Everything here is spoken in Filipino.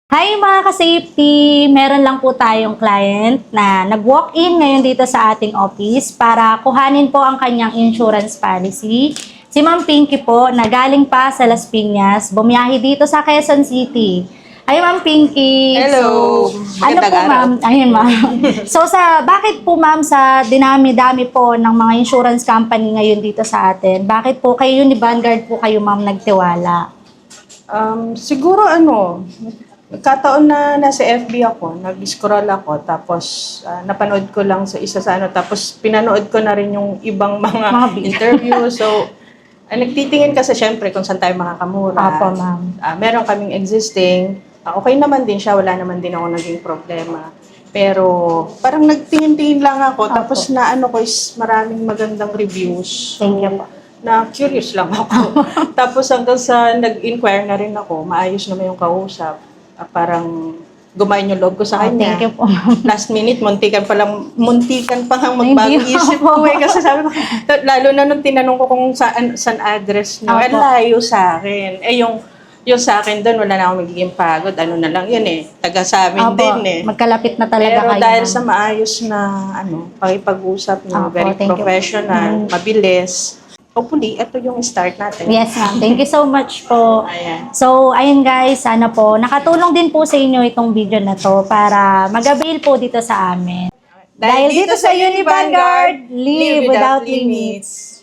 Hi mga ka-safety! Meron lang po tayong client na nag-walk-in ngayon dito sa ating office para kuhanin po ang kanyang insurance policy. Si Ma'am Pinky po, na galing pa sa Las Piñas, bumiyahe dito sa Quezon City. Hi Ma'am Pinky! Hello! Ano Magandang po araw. ma'am? Ayun ma'am. Bakit po ma'am sa dinami-dami po ng mga insurance company ngayon dito sa atin, bakit po kayo ni Vanguard po kayo ma'am nagtiwala? Siguro nagkataon na nasa FB ako, nag-scroll ako, tapos napanood ko lang sa isa sa tapos pinanood ko na rin yung ibang mga Mga video. interview. So, nagtitingin kasi syempre kung saan tayo makakamura. Opo ma'am. Meron kaming existing. Okay naman din siya, wala naman din ako naging problema. Pero parang nagtingin-tingin lang ako, tapos naano ko is maraming magandang reviews. Thank you po. Na curious lang ako. Tapos hanggang sa nag-inquire na rin ako, maayos naman yung kausap. Parang gumayon yung loob ko sa kanya. Thank you po ma'am. Last minute, muntikan pa nga magbago Hindi. isip ko eh. Kasi sabi ko, lalo na nung tinanong ko kung saan address niyo, Opo. layo sa akin. Yung sa akin doon, wala na akong magiging pagod. Ano na lang yun eh. Taga sa amin Opo, din eh. magkalapit na talaga Pero kayo. dahil ma'am. sa maayos na pakipag-usap niyo, Opo, very thank you. professional, mabilis. Hopefully, ito yung start natin. Yes, ma'am. Thank you so much po. Ayan. So, ayun guys, sana po, nakatulong din po sa inyo itong video na to para mag-avail po dito sa amin. Dahil dito sa Uni Vanguard, live without limits.